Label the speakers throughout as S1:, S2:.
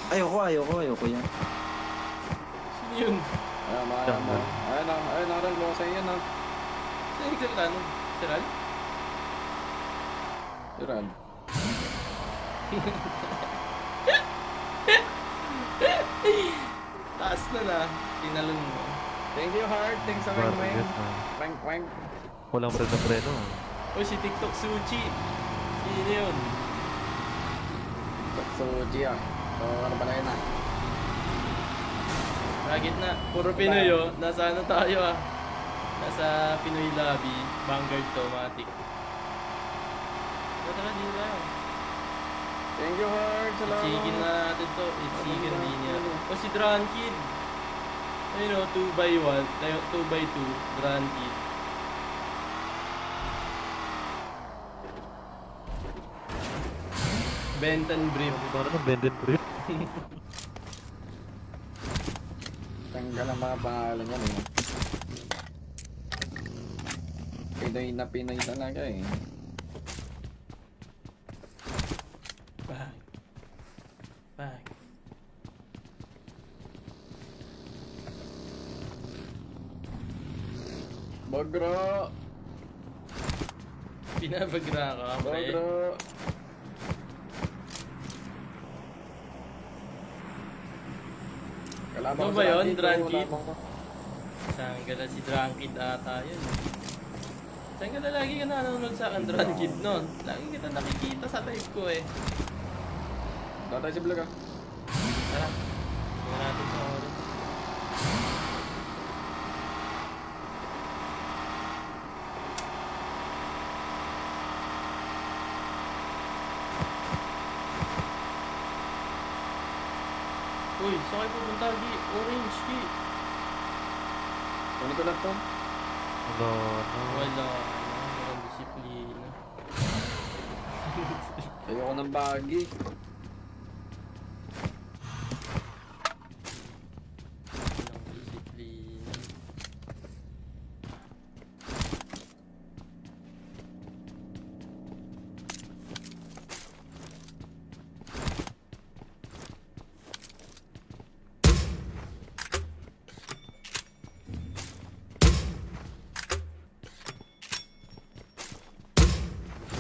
S1: Ayoko yan.
S2: Sino yun?
S3: Ayun na rin mo sa iyo na.
S2: Sino yung nagsalita nun? Si Ral?
S3: Iran.
S2: Taas na. Tinalon mo.
S3: Thank you, Heart. Thanks sa weng-weng. Weng-weng.
S4: Walang preno.
S2: O si TikTok Suchi. Sino yun?
S3: Suji ah. So, ano ba na yun ah?
S2: Sa gitna. Puro Pinoy oh. Nasa ano tayo ah. Nasa Pinoy Lobby. Vanguard Automatic. Tara, di ba?
S3: Thank you, Heart. Salamat.
S2: Ichikin na natin to. Ichikin din niya. O si Drankid. Ayun o, 2x1. 2x2. Drankid. Benton Brief.
S4: Parang ng Bended Brief.
S3: Tanggal ang mga pangalan yan eh. Pinoy na Pinoy talaga eh.
S2: Bang.
S3: Bagro!
S2: Pinabagra ka, pre.
S3: Bagro!
S2: Ano ba yun, Drankid? Saan ka na si Drankid ata yun? Saan ka na lagi ka nanonood sa akin, Drankid, no? Lagi kita nakikita sa live ko eh.
S3: Datay si Vlog ah.
S2: Tara, tingnan natin sa oras. Uy, saan kayo pupunta, Gi? Orange, Gi.
S3: Kunin ko lang to.
S2: Walang disiplina.
S3: Ayoko ng bagi.
S2: Walang disiplina.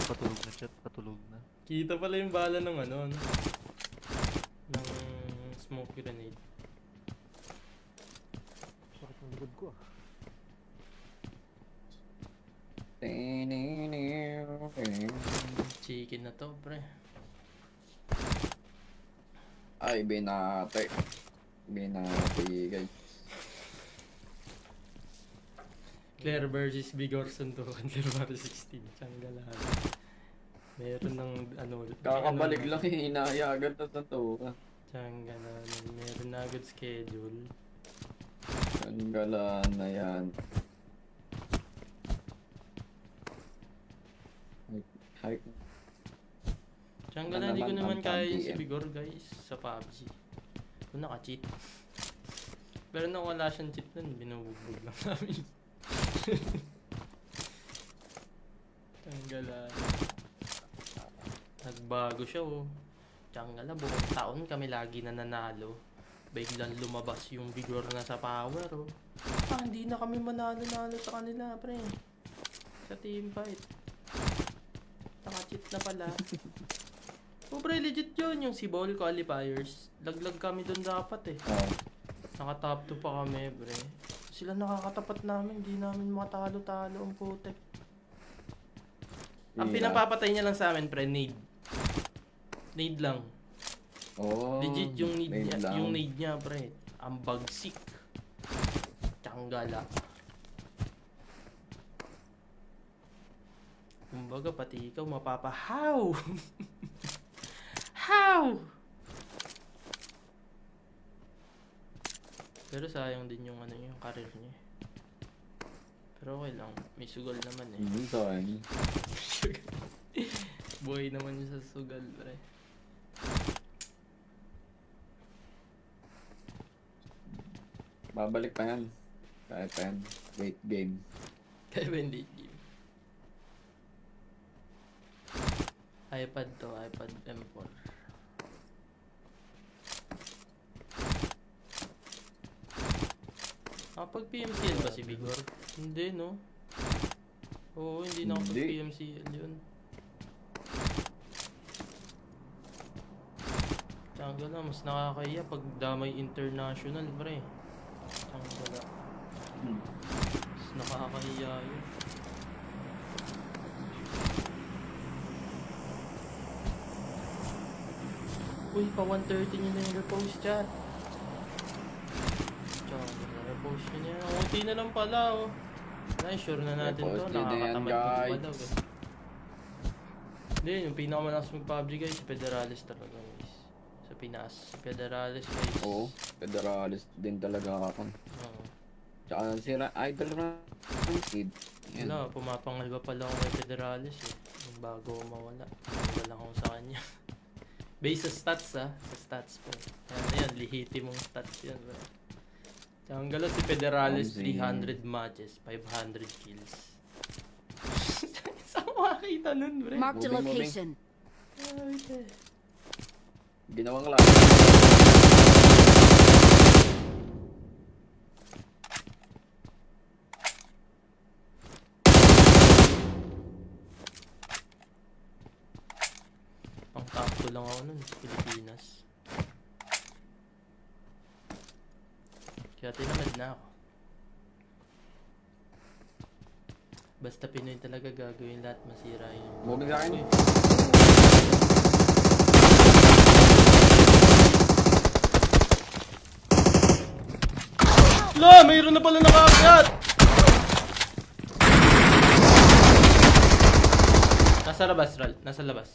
S4: Patulog na chat, patulog na.
S2: Kita pala yung bala ng ano, no? Ng smoke grenade.
S4: Sakit ng likod ko ah.
S2: Chicken na to, pre.
S3: Ay, binate. Guys.
S2: Claire versus Bigorson to. Claire versus 16. Tiyanggalan. Meron ng ano...
S3: Kakabalik lang eh. Inaya agad na to.
S2: Tiyanggalan. Meron na agad schedule.
S3: Tanggalan na yan. Hi.
S2: Tiyanggalan, hindi ko naman
S3: Naman ang
S2: kaya yun si
S3: PM.
S2: Bigor, guys. Sa PUBG. Kung naka-cheat. Pero nung wala siyang cheat nun, binubugbog lang namin. Tiyanggalan. Nagbago siya oh. Tiyanggalan, buong taon kami lagi na nanalo. Biglang lumabas yung Bigor na sa power oh. Hindi na kami manalo-nalo sa kanila, pre. Sa team fight. Naka-cheat na pala. Oh, pre, legit yun. Yung si Ball qualifiers. Laglag kami dun dapat eh. Naka-top 2 pa kami, pre. Sila nakakatapat namin. Di namin matalo-talo ang putek. Ang pinapapatay niya lang sa amin, pre, nade. Nade lang.
S3: Oh,
S2: Legit yung nade niya,
S3: lang.
S2: yung nade niya, pre. Ang bagsik. Tiyangala. Kumbaga, pati ikaw mapapahaw. How? Pero sayang din yung ano yung career niya. Pero okay lang, may sugal naman eh.
S3: Sorry.
S2: Buhay naman yun sa sugal, pre.
S3: Babalik pa yan. Kahit pa yan. Late game.
S2: Kaya ba hindi game? iPad to, iPad M4. Nakapag-PMCL ba si Vigor? Hindi, no? Oo, hindi nakapag-PMCL yun. Tsaka na, mas nakakaya pag damay international, pre. Tsaka mas nakakahiya yun. Uy, pa 130 nyo na yung repost chat. Tsaka repost nyo na yan. Unti na lang pala, oh. Ay, sure na natin to.
S3: Repost nyo na yan,
S2: Nakakatamad ko
S3: guys.
S2: pa daw, eh. Hindi, yung pinakamalakas mag-PUBG guys, si Federalis talaga guys. Sa Pinas, si Federalis guys.
S3: Oo, Federalis din talaga ako.
S2: Oo.
S3: Tsaka si Idol Ranked. Yan.
S2: Wala, pumapangalba pa lang ako kay Federalis eh. Yung bago mawala. Wala lang ako sa kanya. Based sa stats ha. Sa stats po. Yan, lihiti mong stats yan. Bro. Tsaka ang galat si Federalis, 300 matches, 500 kills. Saan mo makakita nun, bre?
S1: Marked a
S3: Moving,
S1: location.
S2: Ay, te.
S3: Ginawang lang.
S2: Pang-takto lang ako nun, Pilipinas. Kaya tinamad na ako. Basta Pinoy talaga gagawin lahat masira yun.
S3: Moving sa akin.
S2: Uy. La, mayroon na pala nakaakyat! Nasa labas, Ral. Nasa labas.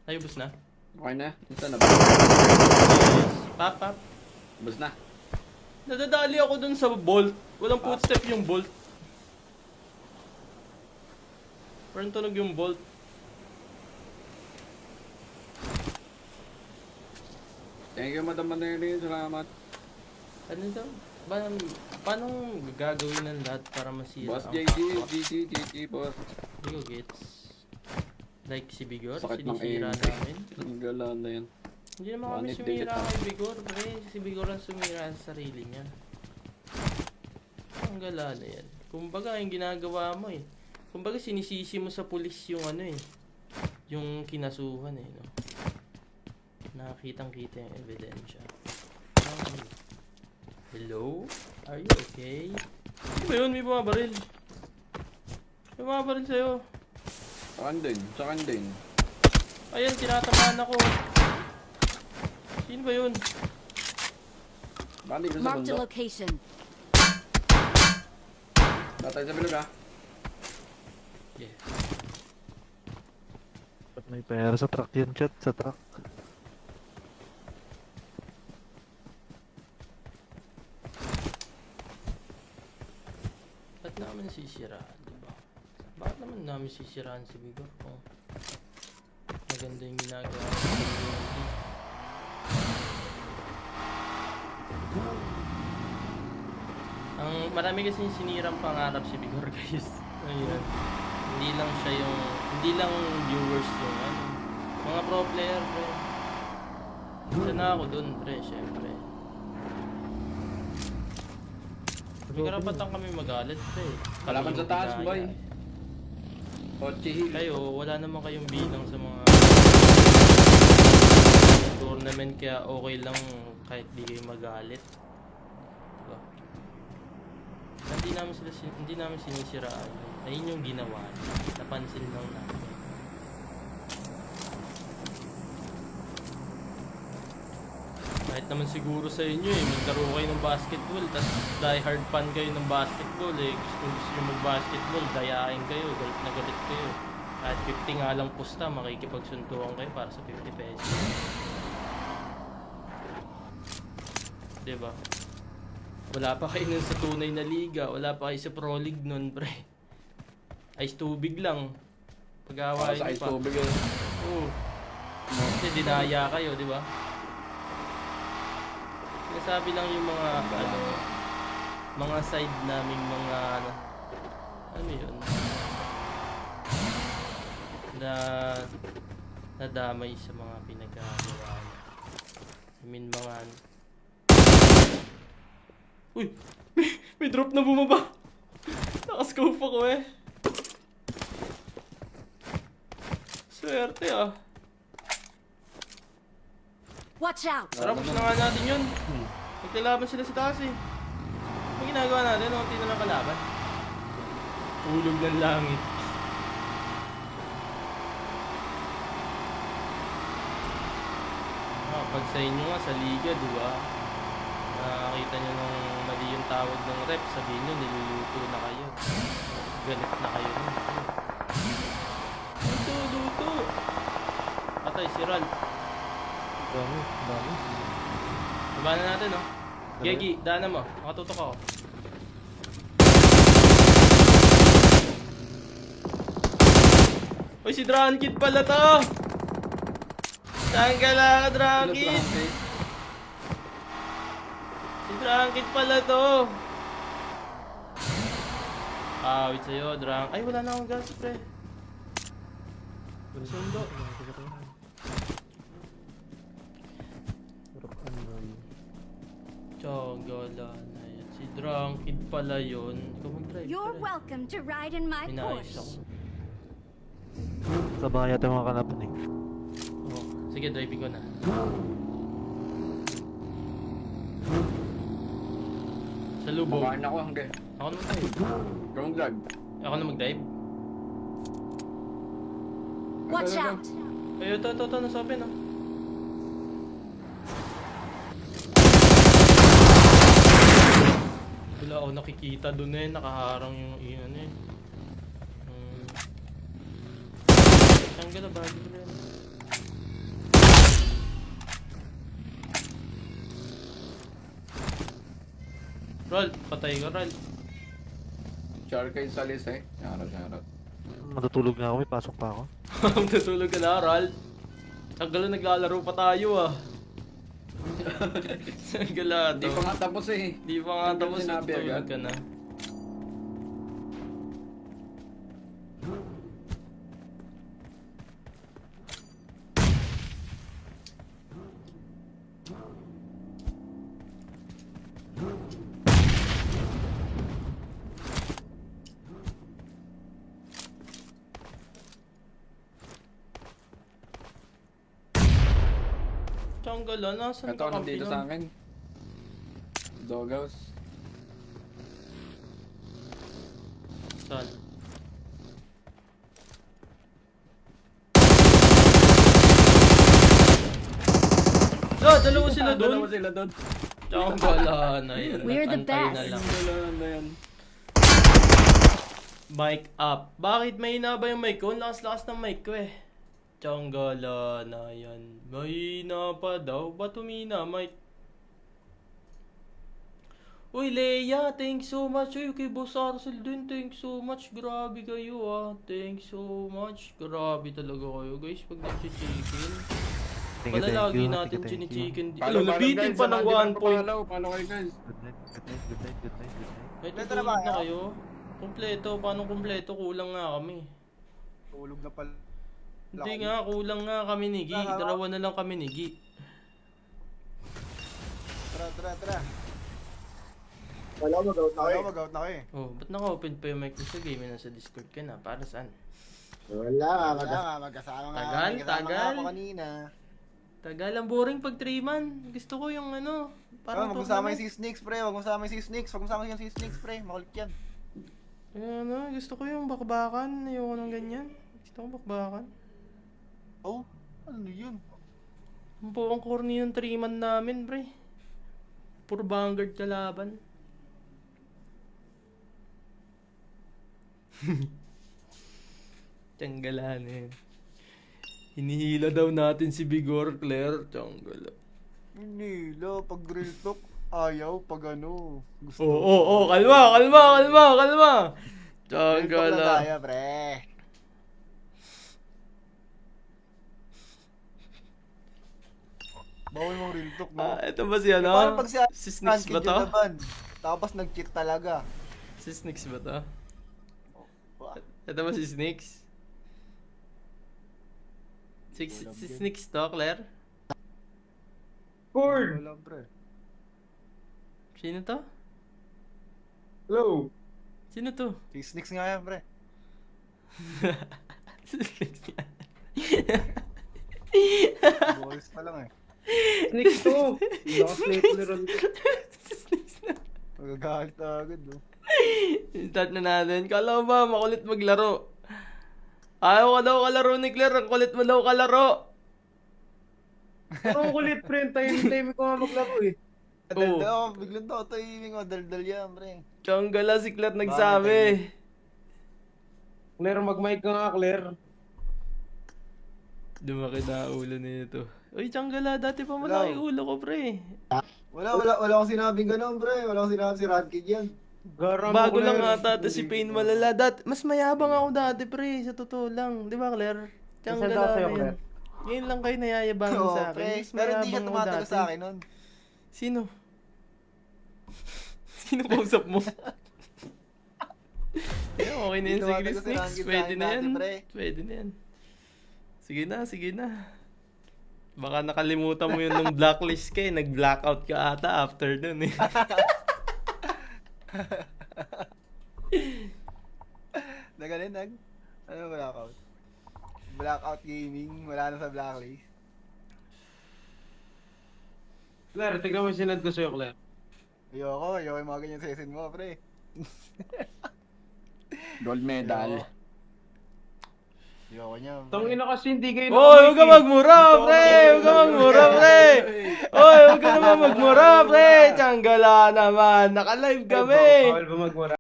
S2: Ay, ubos na.
S3: Okay na. Isa na ba?
S2: Pop, pop.
S3: Bus na.
S2: Nadadali ako dun sa bolt. Walang footstep yung bolt. Parang tunog yung bolt.
S3: Thank you, Madam Maneri. Salamat.
S2: Ano daw? Paano gagawin ng lahat para masira?
S3: Boss
S2: ang
S3: JG,
S2: kapwa?
S3: GG, boss.
S2: Hindi ko gets. Like si Bigor,
S3: Sakit ng
S2: sinisira
S3: aim.
S2: namin.
S3: Ang gala na yan.
S2: Hindi naman kami
S3: Honest
S2: sumira
S3: delete,
S2: kay Bigor, pre. Si Bigor ang sumira sa sarili niya. Ang gala na yan. Kumbaga, yung ginagawa mo eh. Kumbaga, sinisisi mo sa pulis yung ano eh. Yung kinasuhan eh, no? Nakakitang-kita yung ebidensya. Hello? Are you okay? Ano ba yun? May bumabaril. May bumabaril sa'yo.
S3: Sakan din.
S2: Ayan, tinatamaan ako. Sino ba yun?
S3: Bandi ko sa
S1: Marked a
S3: bundok.
S1: location.
S3: Tatay sa bilog ha.
S2: Yeah.
S4: Ba't may pera sa truck yan, chat? Sa truck.
S2: Ba't namin sisiraan, diba? Bakit naman namin sisiraan si Bigor kung maganda yung ginagawa sa community? Ang marami kasi sinirang pangarap si Bigor guys. Ayun. Hindi lang viewers yung ano. Mga pro player, pre. Isa na ako dun, pre, syempre. May karapatan kami magalit, pre.
S3: Kalaban
S2: Kami
S3: sa
S2: yung
S3: taas,
S2: ginaya.
S3: boy. Kochi Hill.
S2: Kayo, wala naman kayong bilang sa mga tournament, kaya okay lang kahit di kayo magalit. Diba? Hindi namin sinisiraan. Ayun yung ginawa. Napansin lang namin. Kahit naman siguro sa inyo eh, maglaro kayo ng basketball, tapos die hard fan kayo ng basketball eh. Gusto nyo mag-basketball, dayain kayo, galit na galit kayo. Kahit 50 nga lang pusta, makikipagsuntuan kayo para sa 50 pesos. Diba? Wala pa kayo nun sa tunay na liga, wala pa kayo sa Pro League nun, pre. Ice tubig lang. Pag-awain
S3: Sa
S2: nyo
S3: ice
S2: pa.
S3: tubig eh.
S2: Oo. Kasi dinaya kayo, di ba? Sinasabi lang yung mga ano, mga side naming mga ano yun, na nadamay sa mga pinagkagawa. I mean mga Uy! May drop na bumaba! Nakascope ako eh. Swerte ah.
S1: Watch out!
S2: Tara, push na nga natin yun. Magkalaban sila sa taas eh. Ang ginagawa natin, unti na lang kalaban. Ulog ng langit. Pag sa inyo nga, sa liga, di ba? Nakakita nyo nung mali yung tawag ng rep, sabihin nyo, niluluto na kayo. Galit na kayo. Luto! Patay si Ral.
S4: Dami.
S2: Baba na natin, oh. Gegi, daanan mo. Makatutok ako. Uy, si Dragon Kid pala to! Saan ka lang, Dragon Kid? Si Dragon Kid pala to! Wait sa'yo, Dragon. Ay, wala na akong gas, pre. Sundo. Tiyagala na yan. Si Dragon Kid pala yun. Ikaw mag-drive.
S1: You're
S2: pre.
S1: welcome to ride in my
S2: Minayos ako.
S1: Porsche.
S4: Sabay yata mga kanapan eh.
S2: Oh, sige, driving ko na. Sa lubog.
S3: Bakain ako hanggang.
S2: Ako na mag-drive.
S3: Ground lag.
S2: Ako na mag-drive.
S1: Watch out!
S2: Ay, ito, nasa open, oh. Wala ako nakikita dun eh, nakaharang yung iyan eh. Tanggal na bagay ko rin. Rol, patay ka, Rol.
S3: Char kayo sa lis eh. Yarat.
S4: Matutulog na ako, may pasok pa ako.
S2: Tutulog ka na, Rol. Ang gala, naglalaro pa tayo ah. Ang gala
S3: Hindi
S2: to.
S3: pa nga tapos eh.
S2: Di pa nga tapos
S3: Sinabi
S2: tutulog
S3: agad.
S2: ka na. Tiyanggal ah, nasan
S3: Ito,
S2: ka
S3: nandito sa akin. Doghouse.
S2: Saan? Dalawa sila doon.
S3: Dalawa sila doon.
S2: Tiyanggal na yan.
S1: We're the
S2: Antay na
S1: best.
S2: lang.
S3: Dalawa na yan.
S2: Mic up. Bakit may hina ba yung mic ko? Ang lakas-lakas ng mic ko eh. Tiyanggal na yan. Mahina pa daw. Ba't humina, mic? Uy, Leia, thanks so much. Uy, kay Boss Arcel din, thanks so much. Grabe kayo ah. Thanks so much. Grabe talaga kayo guys pag nag-chicken. Wala lagi natin chini-chicken. Ano, nabitin pa ng 1 point.
S3: Paano kayo guys?
S4: Good night.
S2: May
S5: Kompleto na
S2: tutulog
S5: ba
S2: na
S5: kayo?
S2: kayo? Kompleto. Paano kompleto? Kulang nga kami.
S5: Tulog na pala.
S2: Hindi nga, kulang nga kami ni Gi. Dalawa na lang kami ni Gi.
S5: Tara.
S6: Wala, mag-out na kayo.
S5: Mag-out na kayo eh.
S2: Oh, ba't naka-open pa yung mic mo sa game? Nasa Discord ka na. Para saan?
S6: Wala,
S5: Wala nga, magkasama nga.
S2: Tagal,
S5: may kasama nga
S2: tagal.
S5: ako kanina.
S2: Tagal, ang boring pag 3-man. Gusto ko yung ano, parang
S5: Wag mo sama yung si Snakes, pre. Wag mo sama yung si Snakes, pre. Makulit yan.
S2: Ano, gusto ko yung bakbakan. Ayoko ng ganyan. Gusto ko bakbakan.
S5: Oh, ano yun?
S2: Ang buong corny yung 3-man namin, pre. Puro Vanguard kalaban. Tiyanggalan eh. Hinihila daw natin si Bigor, Claire. Tiyanggala.
S5: Hindi, pag real talk, ayaw. Pag ano, gusto.
S2: Kalma.
S5: Real talk na
S2: Tiyanggala.
S5: tayo, pre. Bawal mong real talk, no?
S2: Ito ba si ano?
S5: Paano pag
S2: Si Snix ba to?
S5: Tapos nag-cheat talaga.
S2: Si Snix ba to? Ito ba si Snix? Si Snix to, Claire?
S5: Wala, pre.
S2: Sino to?
S6: Hello.
S2: Sino to?
S5: Si Snicks nga yan, pre. Boys pa lang eh.
S6: Sneak to. Naka-slate ron.
S5: Magagalit agad, no?
S2: Start na natin. Kala mo ba makulit maglaro? Ayaw ka daw kalaro ni Claire. Ang kulit mo daw kalaro.
S6: Ang kulit, pre. Time ko nga maglaro eh.
S5: Daldal ako, biglang to, timing ko, daldal yan, pre.
S2: Tiyonggala si Claire nagsabi.
S6: Claire, mag-mic ka nga, Claire.
S2: Dumaki na ulo nito. Uy, Tiyonggala, dati pa malaki ulo ko, pre.
S6: Wala akong sinabing gano'n, pre. Wala akong sinabing si Radkid yan.
S2: Bago lang ata to si Pain malala. Mas mayabang ako dati, pre. Sa totoo lang. Di ba, Claire? Tiyonggala
S6: Nasaan sa'yo,
S2: na yan.
S6: Claire?
S2: Ngayon lang kayo nayayabangan
S5: Oo,
S2: sa akin.
S5: pre.
S2: Mas
S5: Pero hindi siya
S2: mayabang ako
S5: tumatagal
S2: dati.
S5: sa akin nun.
S2: Sino? Sino kausap mo? Yeah, okay na yun,
S5: Hindi
S2: sige,
S5: tumatagal si
S2: Snicks.
S5: Rankin
S2: Pwede
S5: sa akin
S2: na yan.
S5: dati, pre.
S2: Pwede na yan. Sige na, sige na. Baka nakalimutan mo yun nung blacklist ka eh. Nag-blackout ka ata after dun eh.
S5: Ano blackout? Blackout gaming, wala na sa blacklist.
S6: Claire, tignan mo yung sinad ko sa'yo, Claire.
S5: Ayoko yung mga ganyan season mo, pre.
S3: Gold medal.
S5: Ayoko niya. pre.
S6: Tangina kasi hindi kayo
S2: Oy, huwag ka magmura, pre! Huwag ka magmura, pre! Oy, huwag ka naman magmura, pre! Tiyonggala naman! Naka-live kami!
S6: Bawal ba magmura?